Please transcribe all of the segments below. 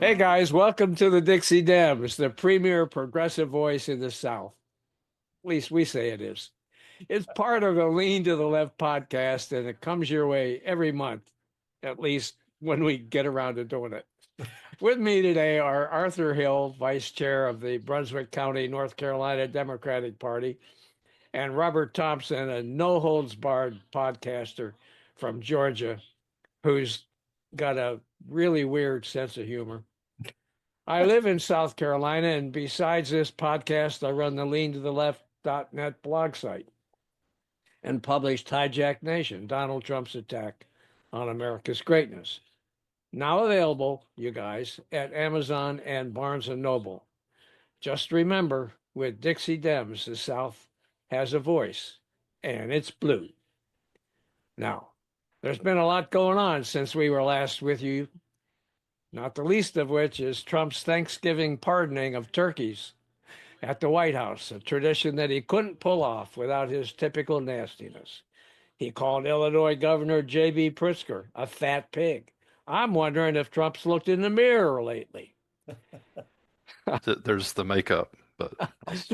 Hey guys, welcome to the Dixie Dems, the premier progressive voice in the South. At least we say it is. It's part of the Lean to the Left podcast, and it comes your way every month, at least when we get around to doing it. With me today are Arthur Hill, vice chair of the Brunswick County, North Carolina Democratic Party, and Robert Thompson, a no holds barred podcaster from Georgia, who's got a really weird sense of humor. I live in South Carolina, and besides this podcast, I run the leantotheleft.net blog site and published Hijack Nation, Donald Trump's attack on America's greatness. Now available, you guys, at Amazon and Barnes & Noble. Just remember, with Dixie Dems, the South has a voice, and it's blue. Now, there's been a lot going on since we were last with you, not the least of which is Trump's Thanksgiving pardoning of turkeys at the White House, a tradition that he couldn't pull off without his typical nastiness. He called Illinois Governor J.B. Pritzker a fat pig. I'm wondering if Trump's looked in the mirror lately. There's the makeup, but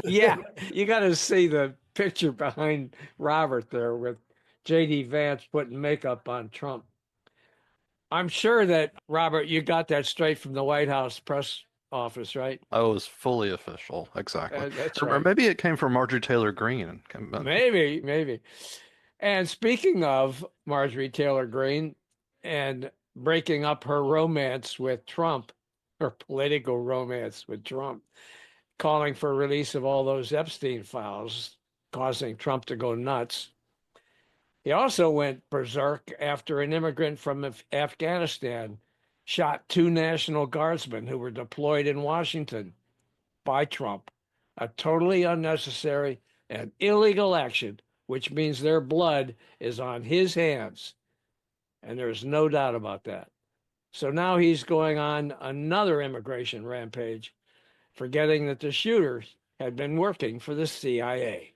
Yeah, you got to see the picture behind Robert there with J.D. Vance putting makeup on Trump. I'm sure that, Robert, you got that straight from the White House press office, right? I was fully official, exactly. That's Or right. maybe it came from Marjorie Taylor Greene. Maybe. And speaking of Marjorie Taylor Greene and breaking up her romance with Trump, her political romance with Trump, calling for release of all those Epstein files, causing Trump to go nuts. He also went berserk after an immigrant from Afghanistan shot two National Guardsmen who were deployed in Washington by Trump. A totally unnecessary and illegal action, which means their blood is on his hands. And there's no doubt about that. So now he's going on another immigration rampage, forgetting that the shooters had been working for the CIA.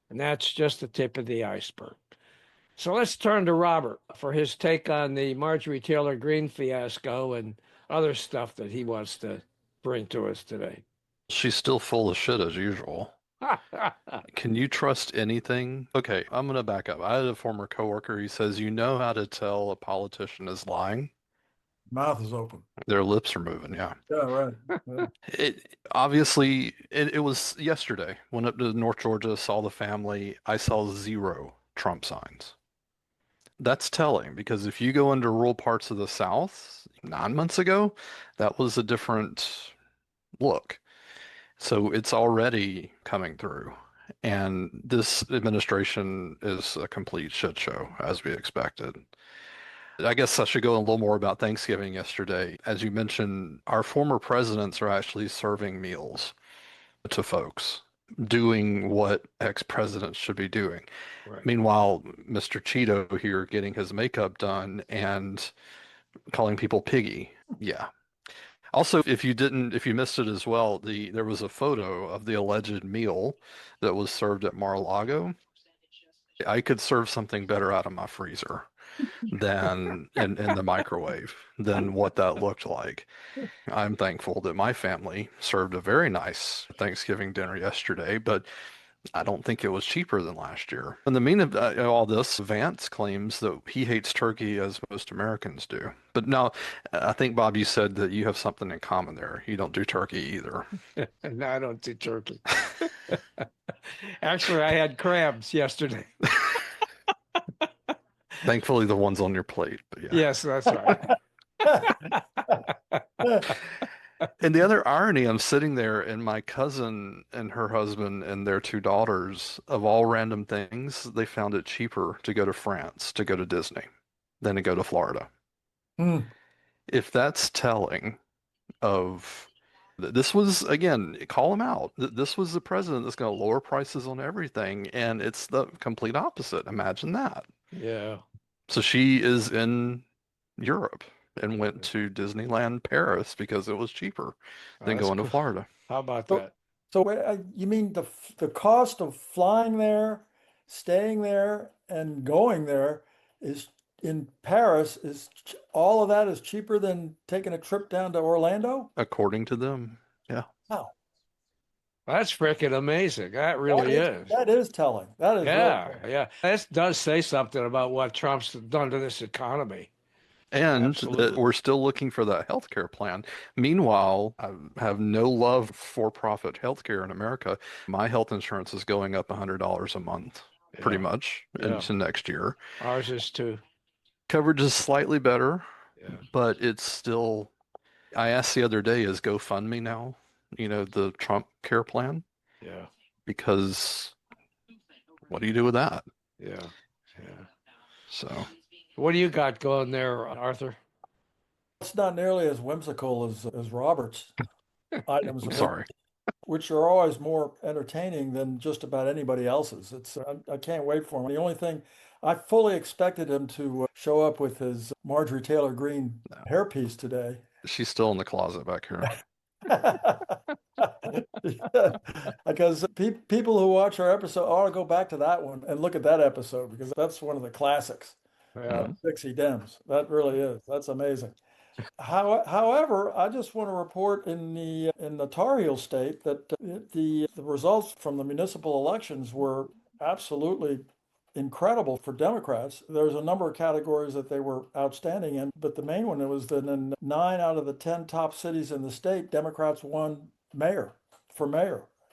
And that's just the tip of the iceberg. So let's turn to Robert for his take on the Marjorie Taylor Greene fiasco and other stuff that he wants to bring to us today. She's still full of shit as usual. Can you trust anything? Okay, I'm gonna back up. I had a former coworker. He says, you know how to tell a politician is lying? Mouth is open. Their lips are moving, yeah. Yeah, right. Yeah. It was yesterday. Went up to North Georgia, saw the family. I saw zero Trump signs. That's telling because if you go into rural parts of the South 9 months ago, that was a different look. So it's already coming through. And this administration is a complete shit show, as we expected. I guess I should go a little more about Thanksgiving yesterday. As you mentioned, our former presidents are actually serving meals to folks, doing what ex-presidents should be doing. Right. Meanwhile, Mr. Cheeto here getting his makeup done and calling people piggy. Yeah. Also, if you missed it as well, there was a photo of the alleged meal that was served at Mar-a-Lago. I could serve something better out of my freezer than in the microwave than what that looked like. I'm thankful that my family served a very nice Thanksgiving dinner yesterday, but I don't think it was cheaper than last year. In the mean of all this, Vance claims that he hates turkey as most Americans do. But now, I think, Bob, you said that you have something in common there. You don't do turkey either. No, I don't do turkey. Actually, I had crabs yesterday. Thankfully, the one's on your plate. But yeah. Yes, that's right. And the other irony, I'm sitting there and my cousin and her husband and their two daughters, of all random things, they found it cheaper to go to France, to go to Disney, than to go to Florida. Hmm. If that's telling of this was, again, call him out. This was the president that's going to lower prices on everything, and it's the complete opposite. Imagine that. Yeah. So she is in Europe and went to Disneyland Paris because it was cheaper than That's going to cool. Florida. How about So, that? you mean the cost of flying there, staying there, and going there is in Paris all of that is cheaper than taking a trip down to Orlando? according to them. Yeah. Wow. That's freaking amazing. That really is. That is telling. That is really Yeah, telling. yeah. This does say something about what Trump's done to this economy. And that Absolutely. we're still looking for that healthcare plan. Meanwhile, I have no love for profit healthcare in America. My health insurance is going up $100 a month, pretty Yeah, much, yeah. into next year. Ours is too. Coverage is slightly better, Yeah, but it's still. I asked the other day, is GoFundMe now, the Trump care plan? yeah, Because what do you do with that? yeah, yeah. So, What do you got going there, Arthur? It's not nearly as whimsical as Robert's items, I'm sorry. which are always more entertaining than just about anybody else's. I can't wait for him. The only thing I fully expected him to show up with his Marjorie Taylor Greene No. hairpiece today. She's still in the closet back here. Because people who watch our episode ought to go back to that one and look at that episode because that's one of the classics Yeah, of Dixie Dems. That really is. That's amazing. However, I just want to report in the Tar Heel state that the results from the municipal elections were absolutely incredible for Democrats. There's a number of categories that they were outstanding in, but the main one was that in 9 out of the 10 top cities in the state, Democrats won mayor.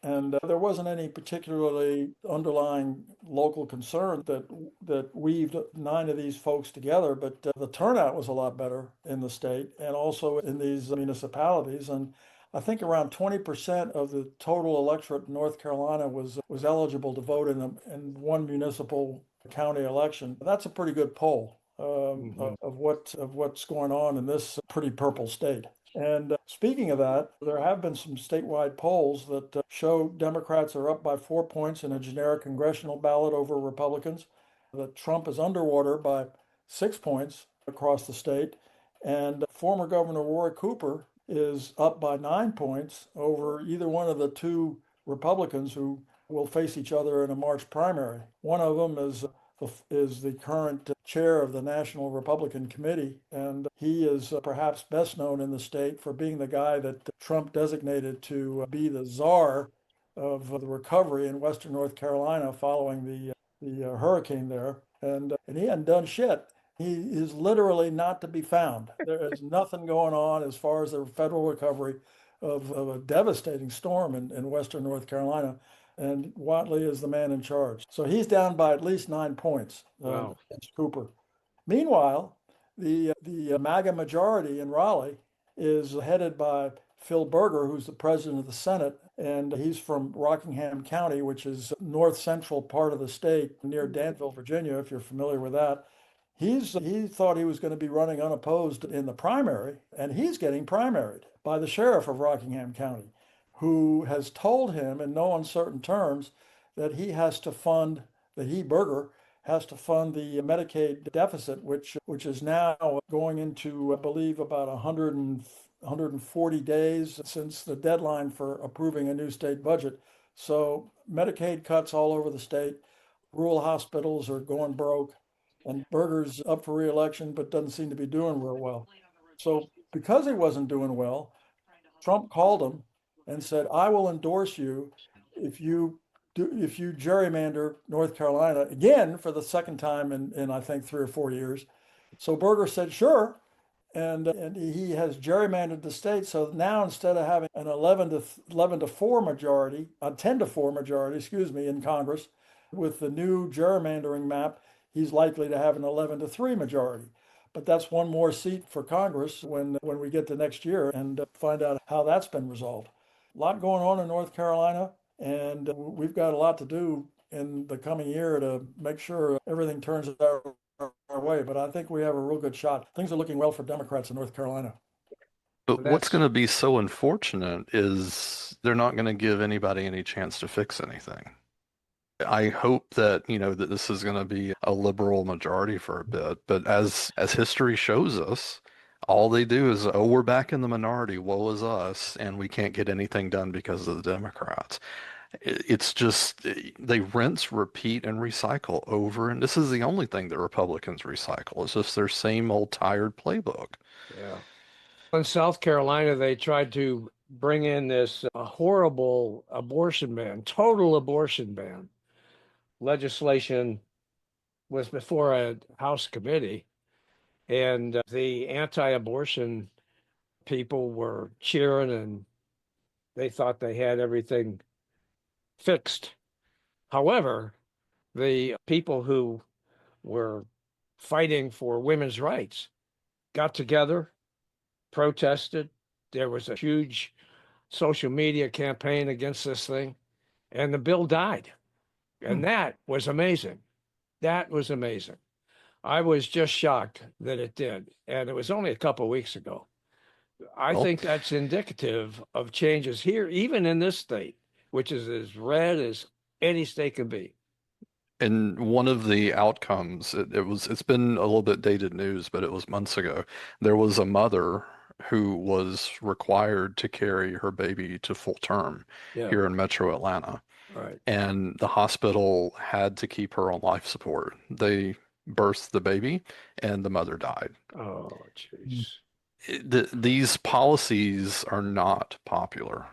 And there wasn't any particularly underlying local concern that weaved 9 of these folks together, but the turnout was a lot better in the state and also in these municipalities. And I think around 20% of the total electorate in North Carolina was eligible to vote in one municipal county election. That's a pretty good poll mhm. of what's going on in this pretty purple state. And speaking of that, there have been some statewide polls that show Democrats are up by 4 points in a generic congressional ballot over Republicans, that Trump is underwater by 6 points across the state, and former Governor Roy Cooper is up by 9 points over either one of the two Republicans who will face each other in a March primary. One of them is the current chair of the National Republican Committee, and he is perhaps best known in the state for being the guy that Trump designated to be the czar of the recovery in Western North Carolina following the hurricane there, and he hadn't done shit. He is literally not to be found. There is nothing going on as far as the federal recovery of a devastating storm in Western North Carolina. And Watley is the man in charge. So he's down by at least 9 points Wow. against Cooper. Meanwhile, the MAGA majority in Raleigh is headed by Phil Berger, who's the president of the Senate, and he's from Rockingham County, which is north central part of the state near Danville, Virginia, if you're familiar with that. He thought he was going to be running unopposed in the primary, and he's getting primaried by the sheriff of Rockingham County, who has told him in no uncertain terms that Berger, has to fund the Medicaid deficit, which is now going into, I believe, about 140 days since the deadline for approving a new state budget. So Medicaid cuts all over the state. Rural hospitals are going broke, and Berger's up for reelection, but doesn't seem to be doing real well. So because he wasn't doing well, Trump called him and said, "I will endorse you if you gerrymander North Carolina again for the second time in I think 3 or 4 years." So Berger said, "Sure," and he has gerrymandered the state. So now instead of having an 11 to 4 majority, a 10 to 4 majority, excuse me, in Congress, with the new gerrymandering map, he's likely to have an 11 to 3 majority. But that's one more seat for Congress when we get to next year and find out how that's been resolved. A lot going on in North Carolina, and we've got a lot to do in the coming year to make sure everything turns our way. But I think we have a real good shot. Things are looking well for Democrats in North Carolina. But what's going That's to be so unfortunate is they're not going to give anybody any chance to fix anything. I hope that this is going to be a liberal majority for a bit, but as history shows us, all they do is, oh, we're back in the minority, woe is us, and we can't get anything done because of the Democrats. It's just they rinse, repeat, and recycle over. And this is the only thing that Republicans recycle. It's just their same old tired playbook. Yeah. In South Carolina, they tried to bring in this horrible abortion ban, total abortion ban. Legislation was before a House committee, and the anti-abortion people were cheering and they thought they had everything fixed. However, the people who were fighting for women's rights got together, protested. There was a huge social media campaign against this thing, and the bill died. And that was amazing. That was amazing. I was just shocked that it did. And it was only a couple of weeks ago. I Well, think that's indicative of changes here, even in this state, which is as red as any state can be. and one of the outcomes, it's been a little bit dated news, but it was months ago. There was a mother who was required to carry her baby to full term Yeah, here in Metro Atlanta. right. And the hospital had to keep her on life support. They birthed the baby and the mother died. Oh, jeez. These policies are not popular.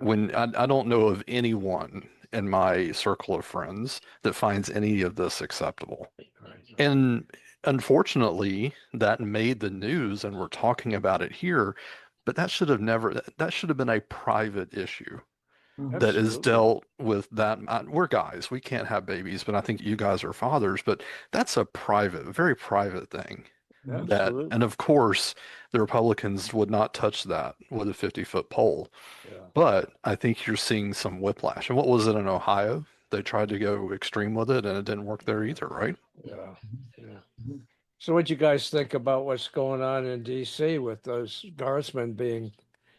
When I don't know of anyone in my circle of friends that finds any of this acceptable. Right. And unfortunately, that made the news and we're talking about it here, but that should have been a private issue that is Absolutely. dealt with that. We're guys, we can't have babies, but I think you guys are fathers, but that's a private, very private thing. Absolutely. And of course, the Republicans would not touch that with a 50-foot pole. Yeah. But I think you're seeing some whiplash. And what was it in Ohio? They tried to go extreme with it and it didn't work there either, right? Yeah. Yeah. So what you guys think about what's going on in DC with those guardsmen being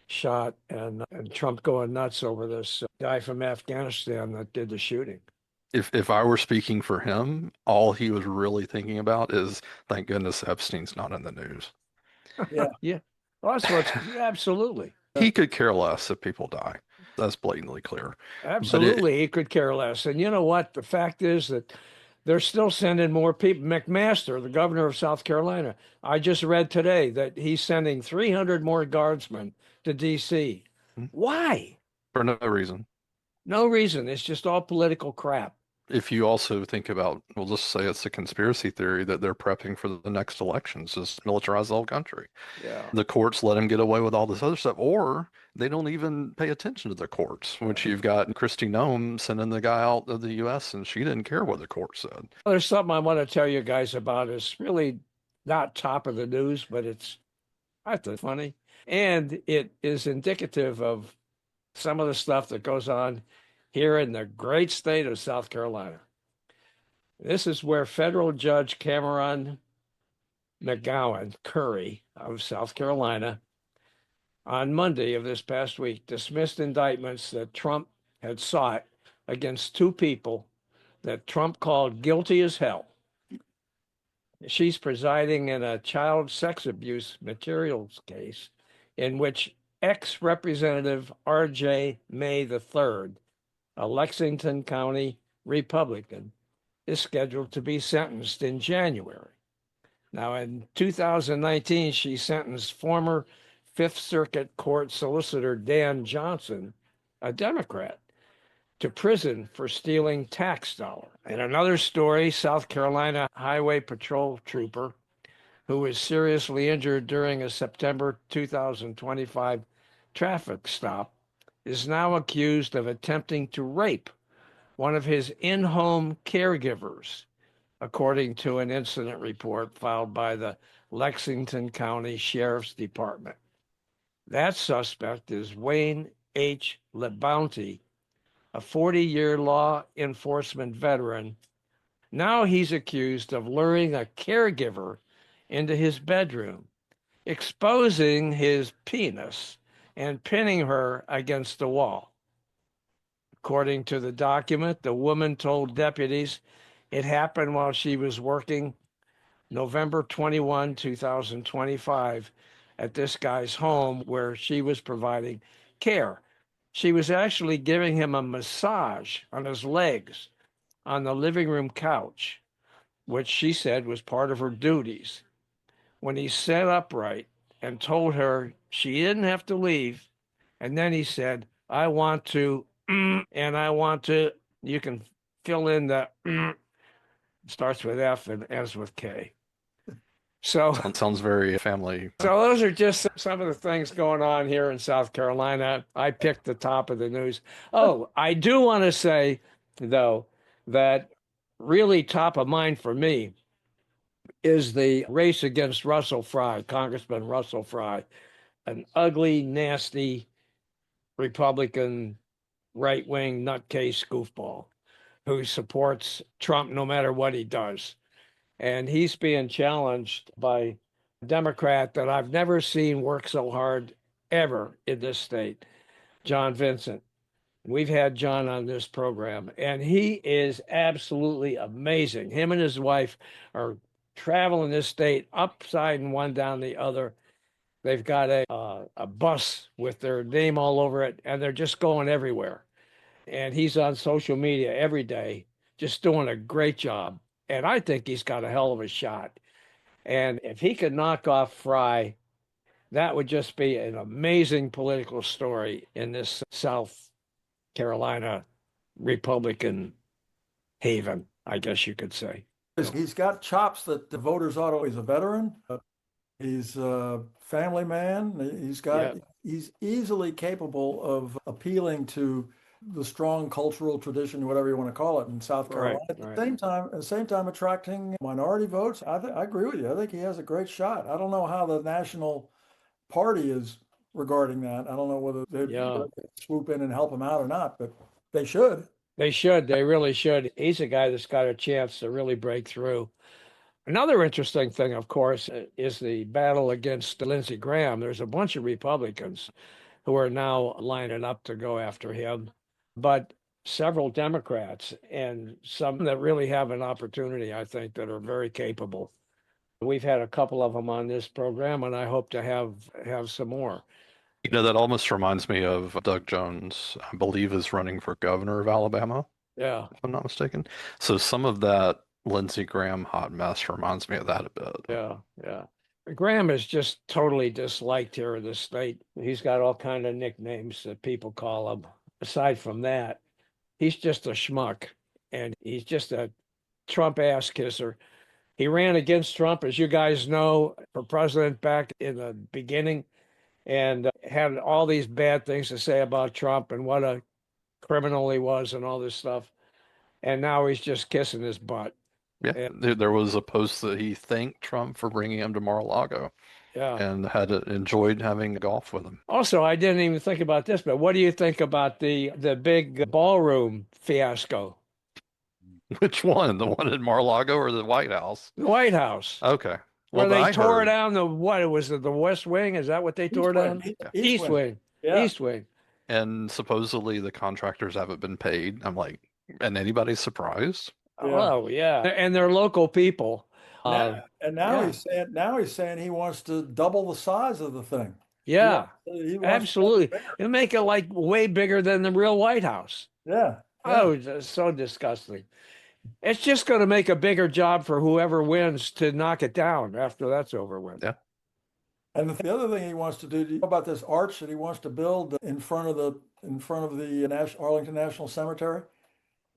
shot and Trump going nuts over this guy from Afghanistan that did the shooting? If I were speaking for him, all he was really thinking about is, thank goodness Epstein's not in the news. Yeah. Yeah. Well, that's what's absolutely. He could care less if people die. That's blatantly clear. But Absolutely, he could care less. And you know what? The fact is that they're still sending more people. McMaster, the governor of South Carolina, I just read today that he's sending 300 more guardsmen to DC. Why? for no reason. No reason. It's just all political crap. If you also think about, we'll just say it's a conspiracy theory that they're prepping for the next elections, just militarize the whole country. Yeah. The courts let him get away with all this other stuff, or they don't even pay attention to the courts, which you've got Kristi Noem sending the guy out of the U.S. and she didn't care what the court said. There's something I want to tell you guys about. It's really not top of the news, but I think funny. And it is indicative of some of the stuff that goes on here in the great state of South Carolina. This is where federal judge Cameron McGowan Curry of South Carolina on Monday of this past week dismissed indictments that Trump had sought against two people that Trump called guilty as hell. She's presiding in a child sex abuse materials case in which ex-Representative R.J. May III, a Lexington County Republican, is scheduled to be sentenced in January. Now, in 2019, she sentenced former Fifth Circuit Court Solicitor Dan Johnson, a Democrat, to prison for stealing tax dollars. In another story, South Carolina Highway Patrol trooper who was seriously injured during a September 2025 traffic stop is now accused of attempting to rape one of his in-home caregivers, according to an incident report filed by the Lexington County Sheriff's Department. That suspect is Wayne H. LeBounty, a 40-year law enforcement veteran. Now he's accused of luring a caregiver into his bedroom, exposing his penis, and pinning her against the wall. According to the document, the woman told deputies it happened while she was working November 21, 2025, at this guy's home where she was providing care. She was actually giving him a massage on his legs on the living room couch, which she said was part of her duties. When he sat upright and told her she didn't have to leave, and then he said, I want to, and I want to, you can fill in the, starts with F and ends with K. So, Sounds very family. so those are just some of the things going on here in South Carolina. I picked the top of the news. Oh, I do want to say, though, that really top of mind for me is the race against Russell Fry, Congressman Russell Fry, an ugly, nasty Republican right-wing nutcase goofball who supports Trump no matter what he does. And he's being challenged by a Democrat that I've never seen work so hard ever in this state, John Vincent. We've had John on this program, and he is absolutely amazing. Him and his wife are traveling this state upside and one down the other. They've got a bus with their name all over it, and they're just going everywhere. And he's on social media every day, just doing a great job. And I think he's got a hell of a shot. And if he could knock off Fry, that would just be an amazing political story in this South Carolina Republican haven, I guess you could say. He's got chops that the voters ought to. He's a veteran. He's a family man. He's easily capable of appealing to the strong cultural tradition, whatever you want to call it, in South Carolina. At the same time, attracting minority votes. I agree with you. I think he has a great shot. I don't know how the national party is regarding that. I don't know whether they swoop in and help him out or not, but they should. They should. They really should. He's a guy that's got a chance to really break through. Another interesting thing, of course, is the battle against Lindsey Graham. There's a bunch of Republicans who are now lining up to go after him, but several Democrats and some that really have an opportunity, I think, that are very capable. We've had a couple of them on this program, and I hope to have some more. You know, that almost reminds me of Doug Jones, I believe is running for governor of Alabama, Yeah. if I'm not mistaken. So some of that Lindsey Graham hot mess reminds me of that a bit. Yeah, yeah. Graham is just totally disliked here in the state. He's got all kind of nicknames that people call him. Aside from that, he's just a schmuck, and he's just a Trump ass kisser. He ran against Trump, as you guys know, for president back in the beginning, and had all these bad things to say about Trump and what a criminal he was and all this stuff. And now he's just kissing his butt. Yeah, there was a post that he thanked Trump for bringing him to Mar-a-Lago. Yeah. And had enjoyed having golf with him. Also, I didn't even think about this, but what do you think about the big ballroom fiasco? Which one? The one in Mar-a-Lago or the White House? The White House. Okay. Where they tore down the West Wing? Is that what they tore down? East Wing. Yeah. East Wing. And supposedly the contractors haven't been paid. I'm like, and anybody's surprised? Oh, yeah. And they're local people. Now he's saying he wants to double the size of the thing. Yeah, he absolutely. He'll make it like way bigger than the real White House. Yeah. Oh, it's so disgusting. It's just going to make a bigger job for whoever wins to knock it down after that's over with. Yeah. And the other thing he wants to do, you know about this arch that he wants to build in front of the Arlington National Cemetery?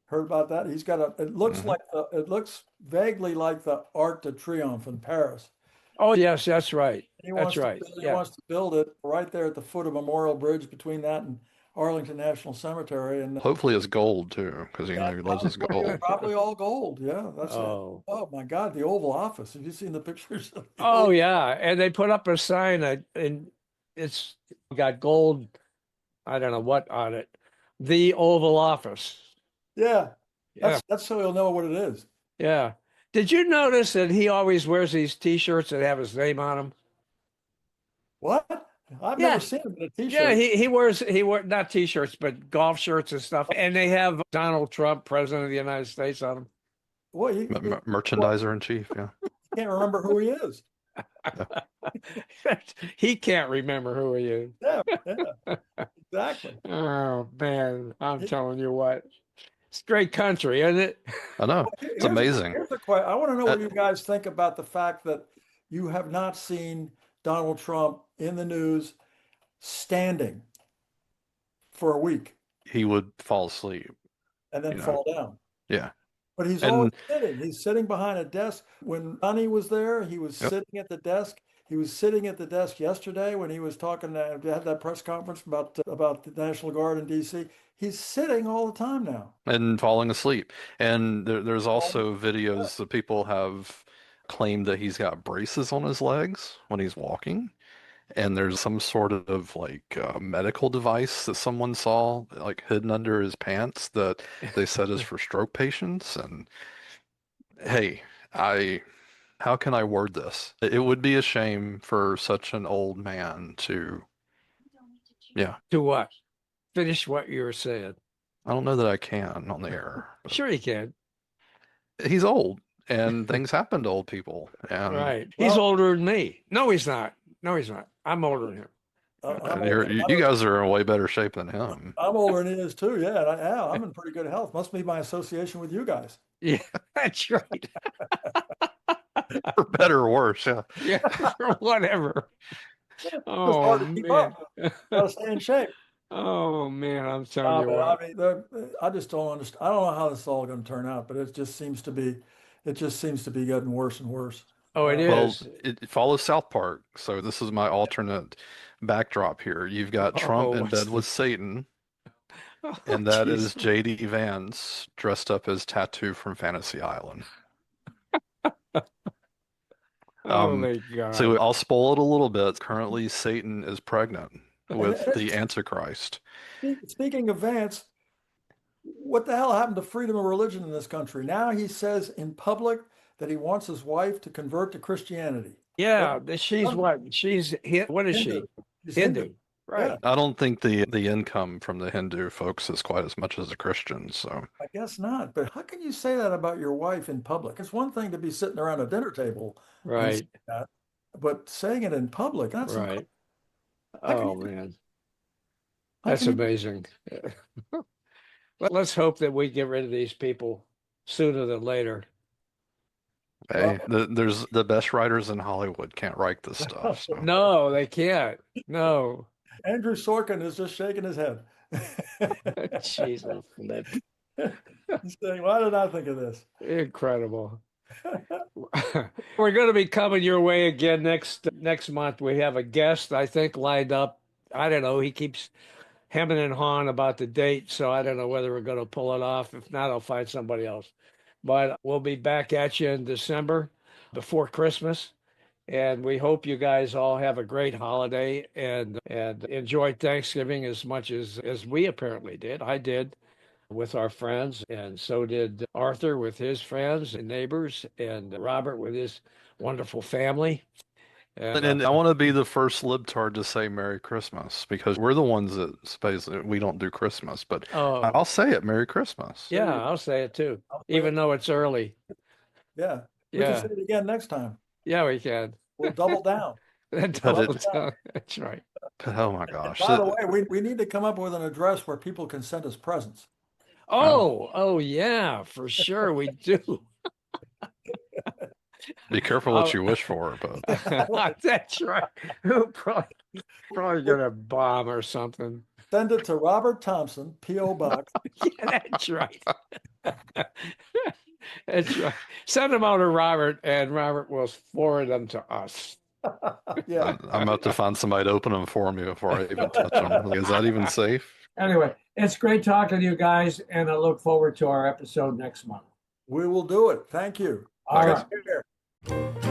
Heard about that? He's got it looks like it looks vaguely like the Arc de Triomphe in Paris. Oh, yes, that's right. He wants to build it right there at the foot of Memorial Bridge between that and Arlington National Cemetery. And hopefully it's gold too, because he loves his gold. Probably all gold. Yeah, that's it. Oh my God, the Oval Office. Have you seen the pictures? Yeah, and they put up a sign and it's got gold. I don't know what on it. The Oval Office. Yeah, that's so he'll know what it is. Yeah. Did you notice that he always wears these T-shirts that have his name on them? What? I've never seen him in a T-shirt. Yeah, he wears not T-shirts, but golf shirts and stuff. And they have Donald Trump, President of the United States, on them. Well, merchandiser in chief. Yeah, he can't remember who he is. He can't remember who he is. Yeah. Exactly. Oh man, I'm telling you what, it's great country, isn't it? I know. It's amazing. Here's a question. I want to know what Uh, you guys think about the fact that you have not seen Donald Trump in the news standing for a week he would fall asleep, and then you know. fall down. Yeah. But he's always And sitting. He's sitting behind a desk. When Donnie was there, he was yep. sitting at the desk. He was sitting at the desk yesterday when he was talking had that press conference about the National Guard in D.C. He's sitting all the time now. And falling asleep. And there's Oh, also videos that people have claimed that he's got braces on his legs when he's walking. And there's some sort of like medical device that someone saw like hidden under his pants that they said is for stroke patients. And hey, I how can I word this? It would be a shame for such an old man to, yeah, To what? Finish what you were saying. I don't know that I can on the air, but Sure, you can. he's old and things happen to old people. And Right. He's well, older than me. No, he's not. No, he's not. I'm older than him. I'm older. you guys are in way better shape than him. I'm older than he is too. Yeah, I'm in pretty good health. Must be my association with you guys. Yeah, that's right. For better or worse, yeah. Yeah, whatever. It's Oh hard to keep man. up. Gotta stay in shape. Oh man, I'm telling you But what. I mean, I just don't understand. I don't know how this is all going to turn out, but it just seems to be getting worse and worse. Oh, it Well, is. it follows South Park, so this is my alternate backdrop here. You've got Trump Oh, in what's bed with Satan, oh, and that is jeez. JD Vance dressed up as Tattoo from Fantasy Island. Oh Um, my so God. I'll spoil it a little bit. Currently, Satan is pregnant And with the Antichrist. speaking of Vance, what the hell happened to freedom of religion in this country? Now he says in public that he wants his wife to convert to Christianity. What? Yeah, she's what? What is Hindu. she? He's Hindu. Hindu. Yeah, Right. I don't think the income from the Hindu folks is quite as much as the Christians. So I guess not. But how can you say that about your wife in public? It's one thing to be sitting around a dinner table and say Right. that, but saying it in public, that's incredible. Right. How can Oh you, man. how That's can you, amazing. Let's hope that we get rid of these people sooner than later. hey, there's the best writers in Hollywood can't write this stuff. So No, they can't. No. Andrew Sorkin is just shaking his head. Jesus. He's saying, why did I think of this? Incredible. We're going to be coming your way again next month. We have a guest, I think, lined up. I don't know. He keeps hemming and hawing about the date, so I don't know whether we're going to pull it off. If not, I'll find somebody else. But we'll be back at you in December before Christmas. And we hope you guys all have a great holiday and enjoy Thanksgiving as much as we apparently did. I did with our friends, and so did Arthur with his friends and neighbors, and Robert with his wonderful family. and I want to be the first libtard to say Merry Christmas because we're the ones that suppose that we don't do Christmas, but Oh, I'll say it, Merry Christmas. yeah, I'll say it too, I'll say even it. though it's early. Yeah, we can say Yeah, it again next time. yeah, we can. We'll double down. That's But Double it, down. right. oh my gosh. By the way, we need to come up with an address where people can send us presents. Oh, Oh, yeah, for sure we do. be careful what Oh, you wish for, but that's right. Probably gonna bomb or something. Send it to Robert Thompson, P.O. Box. Yeah, that's right. That's right. Send them out to Robert, and Robert will forward them to us. Yeah. I'm about to find somebody to open them for me before I even touch them. Is that even safe? Anyway, it's great talking to you guys, and I look forward to our episode next month. We will do it. Thank you. All Bye, right. guys. Take care.